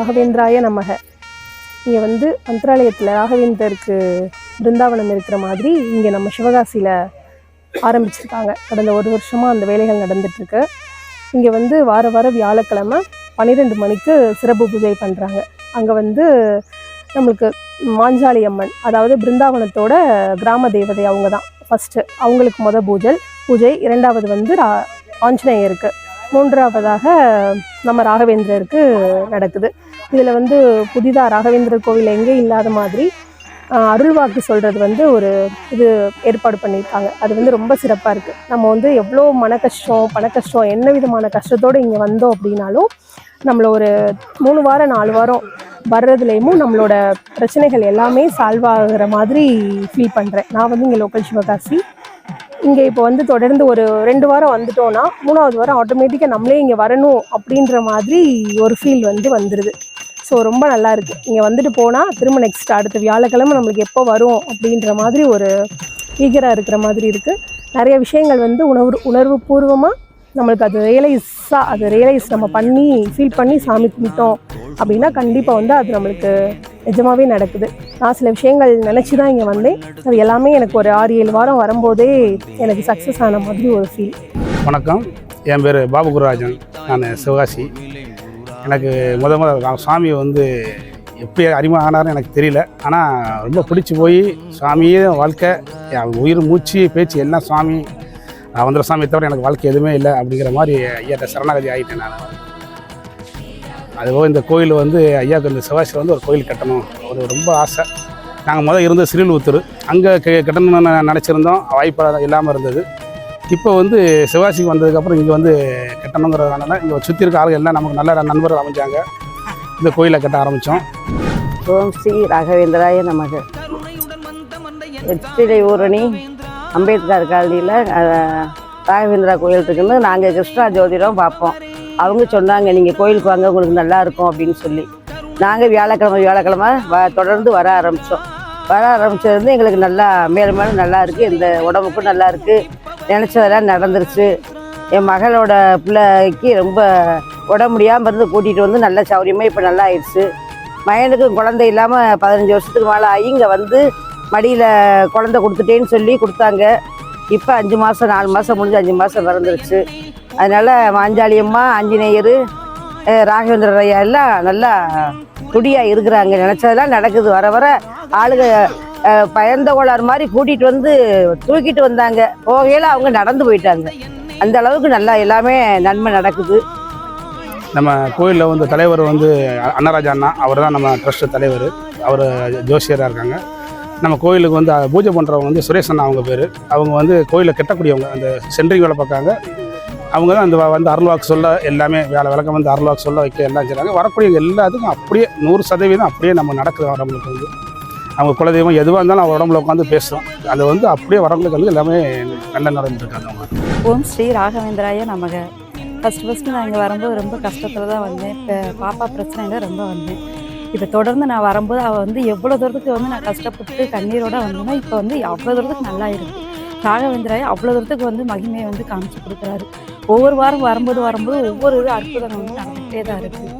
ராகவேந்திராய நமக. இங்கே வந்து மந்திராலயத்தில் ராகவேந்தருக்கு பிருந்தாவனம் இருக்கிற மாதிரி இங்கே நம்ம சிவகாசியில் ஆரம்பிச்சிருக்காங்க. கடந்த ஒரு வருஷமாக அந்த வேலைகள் நடந்துகிட்ருக்கு. இங்கே வந்து வார வாரம் வியாழக்கிழமை 12 மணிக்கு சிறப்பு பூஜை பண்ணுறாங்க. அங்கே வந்து நம்மளுக்கு மாஞ்சாலி அம்மன், அதாவது பிருந்தாவனத்தோட கிராம தேவதை அவங்க தான் ஃபஸ்ட்டு. அவங்களுக்கு பூஜை. இரண்டாவது வந்து ஆஞ்சநேயருக்கு, மூன்றாவதாக நம்ம ராகவேந்திரருக்கு நடக்குது. இதில் வந்து புதிதாக ராகவேந்திரர் கோவில் எங்கே இல்லாத மாதிரி அருள்வாக்கு சொல்கிறது வந்து ஒரு இது ஏற்பாடு பண்ணியிருக்காங்க. அது வந்து ரொம்ப சிறப்பாக இருக்குது. நம்ம வந்து எவ்வளோ மன கஷ்டம், பண கஷ்டம், என்ன விதமான கஷ்டத்தோடு இங்கே வந்தோம் அப்படின்னாலும் நம்மளை ஒரு 3 வாரம் 4 வாரம் வர்றதுலேயும் நம்மளோட பிரச்சனைகள் எல்லாமே சால்வ் ஆகிற மாதிரி ஃபீல் பண்ணுறேன். நான் வந்து இங்கே லோக்கல் சிவகாசி. இங்கே இப்போ வந்து தொடர்ந்து ஒரு 2 வாரம் வந்துட்டோன்னா 3ஆவது வாரம் ஆட்டோமேட்டிக்காக நம்மளே இங்கே வரணும் அப்படின்ற மாதிரி ஒரு ஃபீல் வந்து வந்துடுது. ஸோ ரொம்ப நல்லா இருக்குது. இங்கே வந்துட்டு போனால் திரும்ப நெக்ஸ்ட் அடுத்த வியாழக்கிழமை நம்மளுக்கு எப்போ வரும் அப்படின்ற மாதிரி ஒரு ஈகராக இருக்கிற மாதிரி இருக்குது. நிறைய விஷயங்கள் வந்து உணர்வு பூர்வமாக நம்மளுக்கு அது ரியலைஸ் நம்ம பண்ணி ஃபீல் பண்ணி சாமி கும்பிட்டோம் அப்படின்னா கண்டிப்பாக வந்து அது நம்மளுக்கு நிஜமாகவே நடக்குது. நான் சில விஷயங்கள் நினச்சி தான் இங்கே வந்தேன். அது எல்லாமே எனக்கு ஒரு 6-7 வாரம் வரும்போதே எனக்கு சக்ஸஸ் ஆன மாதிரி ஒரு ஃபீல். வணக்கம், என் பேர் பாபு குருராஜன். நான் சிவகாசி. எனக்கு முதல் சாமியை வந்து எப்படி அறிமுகம் ஆனார்னு எனக்கு தெரியல. ஆனால் ரொம்ப பிடிச்சி போய் சாமியே வாழ்க்கை, உயிர் மூச்சு பேச்சு எல்லாம் சாமி. ராகவேந்திர சாமியை தவிர எனக்கு வாழ்க்கை எதுவுமே இல்லை அப்படிங்கிற மாதிரி ஐயாட்ட சரணாகதி ஆகிட்டேன் நான். அதுபோல் இந்த கோயில் வந்து ஐயாவுக்கு இந்த சிவகாசியில் வந்து ஒரு கோயில் கட்டணும் ஒரு ரொம்ப ஆசை. நாங்கள் இருந்த சிறிலூத்தூர், அங்கே கட்டணும்னு நினச்சிருந்தோம். வாய்ப்பு இல்லாமல் இருந்தது. இப்போ வந்து சிவகாசிக்கு வந்ததுக்கப்புறம் இங்கே வந்து கட்டணுங்கிறதுனால இங்கே சுற்றி இருக்க ஆளுகள் எல்லாம் நமக்கு நல்ல நண்பர்கள் அமைஞ்சாங்க. இந்த கோயிலை கட்ட ஆரம்பித்தோம். ஓம் ஸ்ரீ ராகவேந்திராய நமக. வெற்றிலை ஊரணி அம்பேத்கர் காலனியில் ராகவேந்திரா கோயில் இருக்குன்னு நாங்கள் கிருஷ்ணா ஜோதிடம் பார்ப்போம். அவங்க சொன்னாங்க நீங்கள் கோயிலுக்கு வாங்க உங்களுக்கு நல்லா இருக்கும் அப்படின்னு சொல்லி நாங்கள் வியாழக்கிழமை தொடர்ந்து வர ஆரம்பித்தது எங்களுக்கு நல்லா மேலும் மேலும் நல்லா இருக்குது. இந்த உடம்புக்கும் நல்லா இருக்குது. நினச்சதெல்லாம் நடந்துருச்சு. என் மகளோட பிள்ளைக்கு ரொம்ப உடம்பு முடியாமல் இருந்து கூட்டிகிட்டு வந்து நல்ல சௌரியமாக இப்போ நல்லா ஆயிடுச்சு. மகனுக்கும் குழந்தை இல்லாமல் 15 வருஷத்துக்கு மேலே ஆகி இங்கே வந்து மடியில் குழந்தை கொடுத்துட்டேன்னு சொல்லி கொடுத்தாங்க. இப்போ 5 மாதம் 4 மாதம் முடிஞ்சு 5 மாதம் பிறந்துருச்சு. அதனால் மாஞ்சாலியம்மா, ஆஞ்சநேயர், ராகவேந்திர ஐயா எல்லாம் நல்லா துடியாக இருக்கிறாங்க. நினச்சதெல்லாம் நடக்குது. வர வர ஆளுக பயந்த கோளாறு மாதிரி கூட்டிகிட்டு வந்து தூக்கிட்டு வந்தாங்க. போகையில் அவங்க நடந்து போயிட்டாங்க. அந்த அளவுக்கு நல்லா எல்லாமே நன்மை நடக்குது. நம்ம கோயிலில் வந்து தலைவர் வந்து அன்னராஜா அண்ணா, அவர் தான் நம்ம ட்ரஸ்ட்டு தலைவர். அவர் ஜோசியராக இருக்காங்க. நம்ம கோயிலுக்கு வந்து பூஜை பண்ணுறவங்க வந்து சுரேஷ் அண்ணா அவங்க பேர். அவங்க வந்து கோயிலை கட்டக்கூடியவங்க, அந்த சென்ட்ரிங் வேலை பார்க்காங்க. அவங்க தான் அந்த வந்து அருள்வாக்கு சொல்ல எல்லாமே விளக்கம் வந்து அருள்வாக்கு சொல்ல வைக்க எல்லாம் செய்கிறாங்க. வரக்கூடிய எல்லாத்துக்கும் அப்படியே 100% அப்படியே நம்ம நடக்குது. வரவங்களுக்கு வந்து அவங்க குலதெய்வம் எதுவாக இருந்தாலும் அவங்க உடம்புல உட்காந்து பேசுகிறோம். அது வந்து அப்படியே வரவங்களுக்கு வந்து எல்லாமே நல்ல நடந்துருக்காங்க அவங்க. ஓம் ஸ்ரீ ராகவேந்திராய நமக. ஃபஸ்ட்டு நான் இங்கே வரும்போது ரொம்ப கஷ்டத்தில் தான் வந்தேன். இப்போ பாப்பா பிரச்சனையில் ரொம்ப வந்தேன். இப்போ தொடர்ந்து நான் வரும்போது அவள் வந்து எவ்வளோ தூரத்துக்கு வந்து நான் கஷ்டப்பட்டு கண்ணீரோடு வந்தேன்னா இப்போ வந்து அவ்வளோ தூரத்துக்கு நல்லா இருக்குது. ராகவேந்திராய அவ்வளோ தூரத்துக்கு வந்து மகிமையை வந்து காமிச்சு கொடுக்குறாரு. ஒவ்வொரு வாரம் வரும்போது ஒவ்வொரு இது அற்புதங்கள் வந்து நடந்துகிட்டே தான் இருக்குது.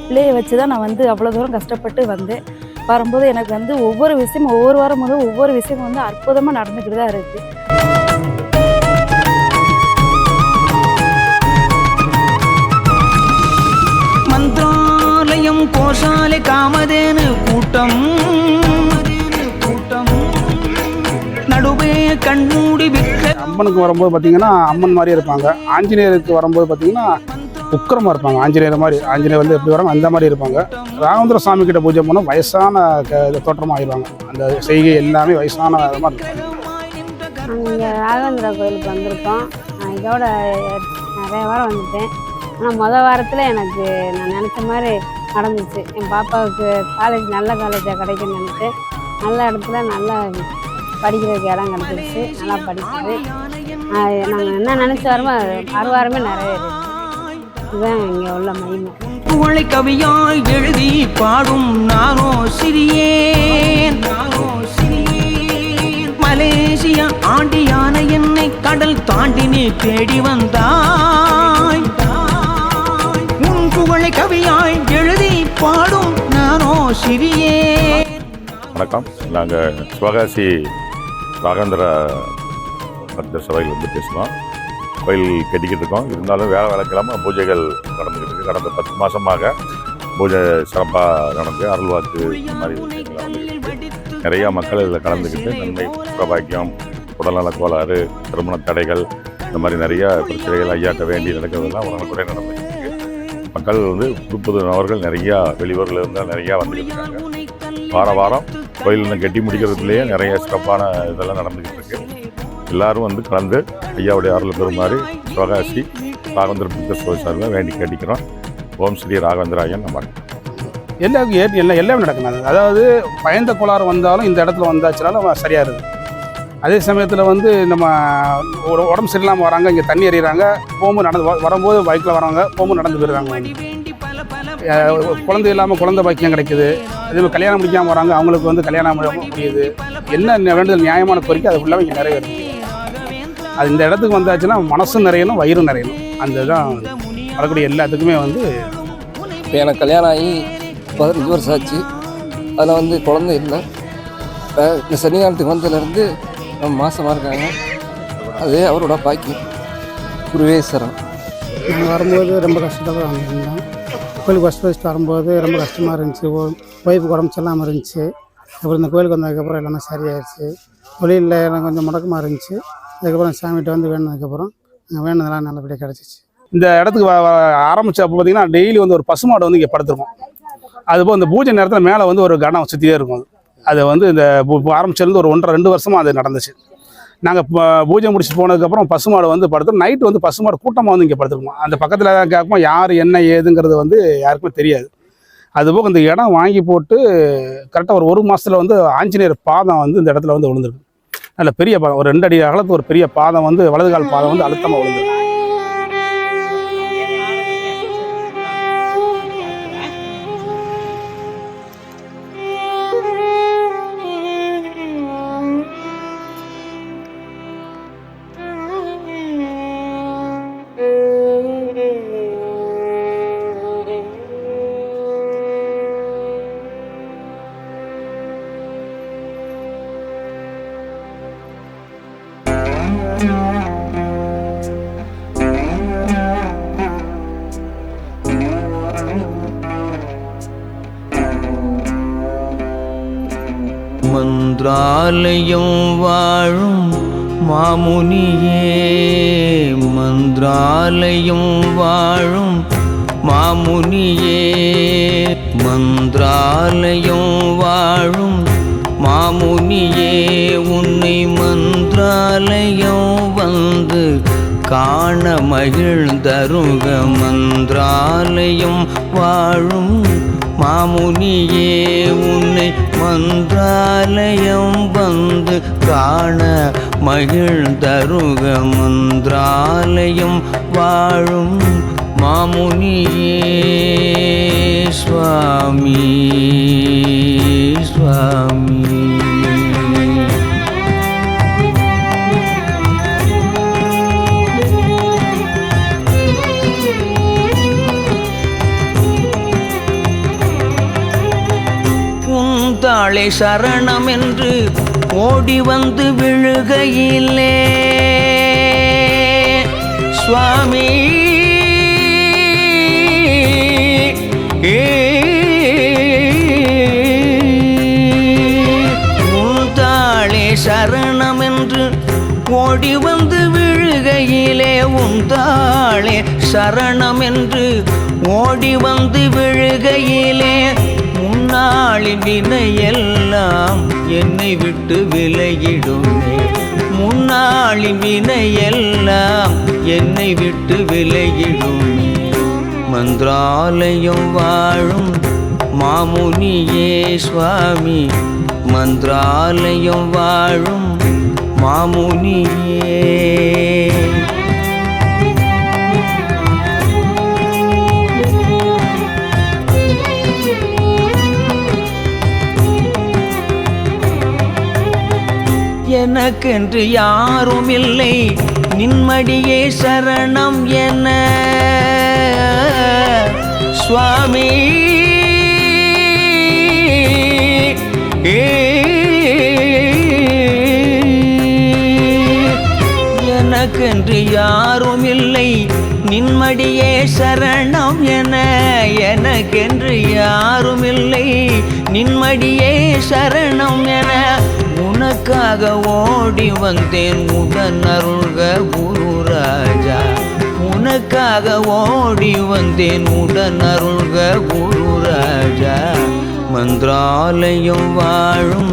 பிள்ளையை வச்சு தான் நான் வந்து அவ்வளோ தூரம் கஷ்டப்பட்டு வந்தேன். வரும்போது எனக்கு வந்து ஒவ்வொரு விஷயமும் ஒவ்வொரு வாரம் ஒவ்வொரு விஷயமும் வந்து அற்புதமாக நடந்துக்கிட்டு தான் இருக்குது. மந்திராலயம் கோஷாலை காமதேனு கூட்டம் நடுவே கண்மூடி விட்ட அம்மனுக்கு வரும்போது பார்த்தீங்கன்னா அம்மன் மாதிரியே இருப்பாங்க. ஆஞ்சநேயருக்கு வரும்போது பார்த்தீங்கன்னா உக்கிரமாக இருப்பாங்க. ஆஞ்சநேயர் வந்து எப்படி வராங்க அந்த மாதிரி இருப்பாங்க. ராகவேந்திர சாமி கிட்ட பூஜை பண்ணால் வயசான தோற்றமாக ஆயிடுவாங்க. அந்த செய்கை எல்லாமே வயசான மாதிரி இருப்பாங்க. இங்கே ராகவேந்திரா கோயிலுக்கு வந்திருக்கோம். நான் இதோட நிறைய வாரம் வந்துட்டேன். ஆனால் வாரத்தில் எனக்கு நான் நினச்ச மாதிரி நடந்துச்சு. என் பாப்பாவுக்கு நல்ல காலேஜாக கிடைக்குன்னு நினச்சேன். நல்ல இடத்துல நல்லா படிக்கிறதுக்கு இடம் கிடச்சிருச்சு. நல்லா படிக்குது. நாங்கள் என்ன நினச்சி வரமோ 6 வாரமே நிறைவேறுது. இதுதான் இங்கே உள்ள மகிமை. புகழை கவியாய் எழுதி பாடும் நானோ சிறியேன். மலேசியா ஆண்டியான என்னை கடல் தாண்டி நீ தேடி வந்தாய். உன் புகழை கவியாய் எழுதி பாடும் நானோ சிறியே. வணக்கம். நாங்கள் சிவகாசி ராகவேந்திர பக்தர் சபையிலிருந்து பேசுகிறோம். கோயில் கட்டிக்கிட்டு இருக்கோம். இருந்தாலும் வேலைக்கிழமை பூஜைகள் நடந்துக்கிட்டு இருக்குது. கடந்த 10 மாதமாக பூஜை சிறப்பாக நடந்து அருள்வாக்கு இந்த மாதிரி விஷயங்கள் நடந்துக்கிட்டு நிறையா மக்கள் இதில் கலந்துக்கிட்டு நன்மை சுகபாக்கியம் உடல்நல கோளாறு திருமண தடைகள் இந்த மாதிரி நிறையா பிரச்சனைகள் ஐயாட்ட வேண்டி நடக்கிறதெல்லாம் உடனுக்குடைய நடந்துக்கிட்டு இருக்கு. மக்கள் புது நபர்கள் நிறையா வெளியூர்லேருந்து நிறையா வந்துக்கிட்டு இருக்காங்க. வாரம் கோயில் கட்டி முடிக்கிறதுலேயே நிறைய சிறப்பான இதெல்லாம் நடந்துக்கிட்டு இருக்கு. எல்லாரும் கலந்து ஐயாவுடைய அருள் பெறுமாறு சிவகாசி ராகவேந்திர பக்தர் சபை சார்பாக வேண்டி கேட்டிக்கிறோம். ஓம் ஸ்ரீ ராகவேந்திராயன் நம்ம எல்லாமே நடக்குது. அதாவது பயந்த கோளாறு வந்தாலும் இந்த இடத்துல வந்தாச்சுனாலும் சரியாக இருக்குது. அதே சமயத்தில் நம்ம உடம்பு சரியில்லாமல் வராங்க, இங்கே தண்ணி எறிகிறாங்க, போகும்போது வரும்போது பைக்கில் வராங்க, போகும்போது நடந்து போயிடுறாங்க. குழந்தை இல்லாமல் குழந்தை பாக்கியம் கிடைக்குது. அதேமாதிரி கல்யாணம் முடிக்காமல் வராங்க, அவங்களுக்கு கல்யாணம் முடியுது. என்ன வேண்டுதல் நியாயமான கோரிக்கை அது ஃபுல்லாக இங்கே நிறைவேறும். அது இந்த இடத்துக்கு வந்தாச்சுன்னா மனசும் நிறையணும், வயிறும் நிறையணும். அந்த தான் வரக்கூடிய எல்லாத்துக்குமே இப்போ எனக்கு கல்யாணம் ஆகி 15 வருஷம் ஆச்சு. அதில் குழந்தை இல்லை. இப்போ இந்த சன்னிதானத்துக்கு வந்ததுலேருந்து மாசமாக இருக்காங்க. அதே அவரோட பாக்கியம். குருவேஸ்வரம். வரும்போது ரொம்ப கஷ்டத்தோடு வந்திருந்தேன். கோயிலுக்கு ஃபஸ்ட்டு வரும்போது ரொம்ப கஷ்டமாக இருந்துச்சு. ஒய்ஃபுக்கு உடம்பு சரியில்லாமல் இருந்துச்சு. அப்புறம் இந்த கோயிலுக்கு வந்ததுக்கப்புறம் எல்லாமே சரியாயிடுச்சு. தொழிலில் எனக்கு கொஞ்சம் முடக்கமாக இருந்துச்சு. அதுக்கப்புறம் சாமிகிட்ட வேணுனதுக்கப்புறம் வேணுனதெல்லாம் நல்லபடியாக கிடச்சிச்சு. இந்த இடத்துக்கு ஆரம்பித்த அப்போ பார்த்திங்கன்னா டெய்லி ஒரு பசுமாடு இங்கே படுத்துருக்கும். அதுபோல் இந்த பூஜை நேரத்தில் மேலே ஒரு கணம் சுற்றியே இருக்கும். அது இந்த ஆரம்பிச்சிலேருந்து ஒரு 1.5-2 வருஷமாக அது நடந்துச்சு. நாங்கள் பூஜை முடிச்சு போனதுக்கப்புறம் பசுமாடு படுத்து நைட்டு பசுமாடு கூட்டமாக இங்கே படுத்துருக்கோம். அந்த பக்கத்தில் கேட்போம் யார் என்ன ஏதுங்கிறது யாருக்குமே தெரியாது. அதுபோக இந்த இடம் வாங்கி போட்டு கரெக்டாக ஒரு மாதத்தில் ஆஞ்சநேயர் பாதம் இந்த இடத்துல விழுந்துருக்கு. நல்ல பெரிய பாதம், ஒரு 2 அடி அகலத்து ஒரு பெரிய பாதம் வலது கால் பாதம் அழுத்தமாக விழுந்துருக்கு. மந்திராலயம் வாழும் மாமுனியே, மந்திராலயம் வாழும் மாமுனியே, மந்திராலயம் வாழும் மாமுனியே, உன்னை மந்திராலயம் வந்து காண மகிழ்ந்தருக. மந்திராலயம் வாழும் மாமுனியே, உன்னை மந்திராலயம் வந்து காண மகிழ்ந்தருக. மந்திராலயம் வாழும் மாமுனியே, சுவாமி சுவாமி. தாளே சரணம் என்று ஓடி வந்து விழுகையிலே சுவாமி தாளே சரணம் என்று ஓடி வந்து விழுகையிலே, உந்தாளே சரணம் என்று ஓடி வந்து விழுகையிலே, முன்னாளின் வினையெல்லாம் என்னை விட்டு விலகிடுமே. முன்னாளின் வினையெல்லாம் என்னை விட்டு விலகிடுமே. மந்திராலயம் வாழும் மாமுனியே சுவாமி, மந்திராலயம் வாழும் மாமுனியே. எனக்கென்று யாரும் இல்லை, நின்மடியே சரணம் என சுவாமி. உனக்கென்று யாரும் இல்லை நின்மடியே சரணம் என எனக்கென்று யாரும் இல்லை நின்மடியே சரணம் என உனக்காக ஓடி வந்தேன் உடன் அருள்க குரு ராஜா உனக்காக ஓடி வந்தேன் உடன் அருள்க குரு ராஜா மந்திராலயம் வாழும்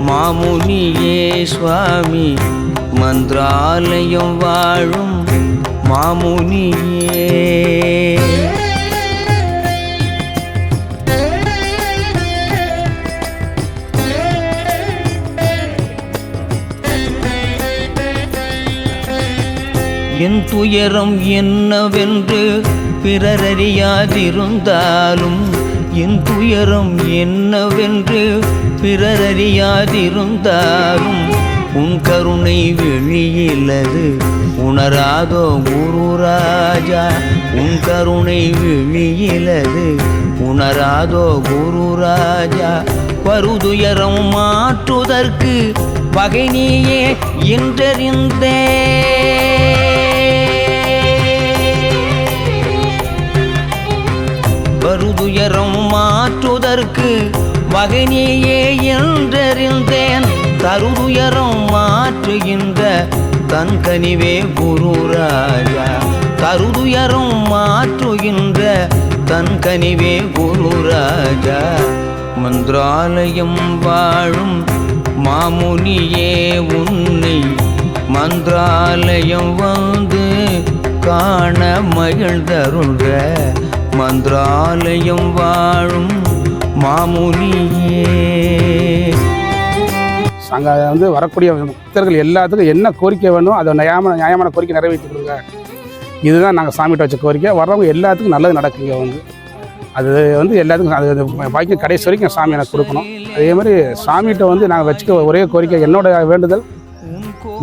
மாமுனியே சுவாமி மந்திராலயம் வாழும் மாமுனியே என் துயரம் என்னவென்று பிறரறியாதிருந்தாலும் என் துயரம் என்னவென்று பிறரறியாதிருந்தாலும் உன் கருணை வெளியிலது உணராதோ குரு ராஜா உன் கருணை வெளியிலது உணராதோ குரு ராஜா வருதுயரம் மாற்றுதற்கு வகை நீயே என்றறிந்தே வருதுயரம் மாற்றுதற்கு வகை நீயே என்றறிந்தேன் தருதுயரம் மாற்றுகின்ற தன் கனிவே குரு ராஜா தருதுயரம் மாற்றுகின்ற தன் கனிவே குரு ராஜா மந்திராலயம் வாழும் மாமுனியே உன்னை மந்திராலயம் வந்து காண மகிழ்ந்தருள்க மந்திராலயம் வாழும் மாமுனியே அங்கே வந்து வரக்கூடிய பக்தர்கள் எல்லாத்துக்கும் என்ன கோரிக்கை வேணும் அதை நியாயமான கோரிக்கை நிறைவேற்றி கொடுங்க இதுதான் நாங்கள் சாமிகிட்ட வச்ச கோரிக்கை வர்றவங்க எல்லாத்துக்கும் நல்லது நடக்குங்க வந்து அது வந்து எல்லாத்துக்கும் அது பாக்கியம் கடைசி வரைக்கும் சாமி எனக்கு கொடுக்கணும் அதே மாதிரி சாமிகிட்ட வந்து நாங்கள் வச்சுக்க ஒரே கோரிக்கை என்னோட வேண்டுதல்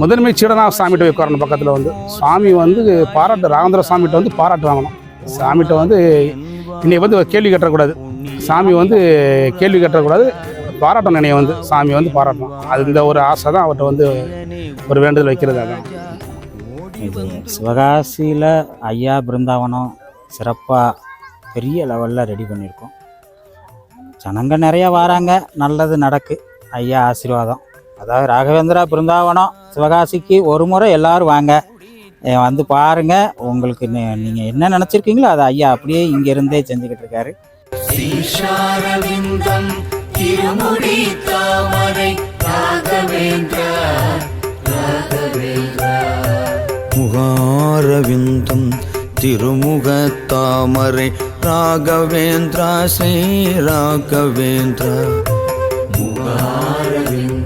முதன்மை சீடனாக சாமிகிட்ட போய் உட்காரணும் பக்கத்தில் வந்து சாமி வந்து பாராட்டு ராகவேந்திர சாமிகிட்ட வந்து பாராட்டு வாங்கணும் சாமிகிட்ட வந்து இன்னைக்கு வந்து கேள்வி கட்டக்கூடாது சாமி வந்து கேள்வி கட்டக்கூடாது பாராட்டணும் என்னைய வந்து சாமி வந்து பாராட்டணும் அது இந்த ஒரு ஆசை தான் அவர்கிட்ட வந்து ஒரு வேண்டுதல் வைக்கிறது அதான் இது சிவகாசியில் ஐயா பிருந்தாவனம் சிறப்பாக பெரிய லெவலில் ரெடி பண்ணியிருக்கோம் ஜனங்க நிறையா வராங்க நல்லது நடக்கு ஐயா ஆசீர்வாதம் அதாவது ராகவேந்திரா பிருந்தாவனம் சிவகாசிக்கு ஒரு முறை எல்லோரும் வாங்க வந்து பாருங்கள் உங்களுக்கு நீங்கள் என்ன நினச்சிருக்கீங்களோ அதை ஐயா அப்படியே இங்கேருந்தே செஞ்சுக்கிட்டு இருக்காரு திருமுடி தாமரை ராகவேந்திரா முகாரவிந்தம் திருமுக தாமரை ராகவேந்திரா ஸ்ரீ ராகவேந்திரா முகாரவிந்தம்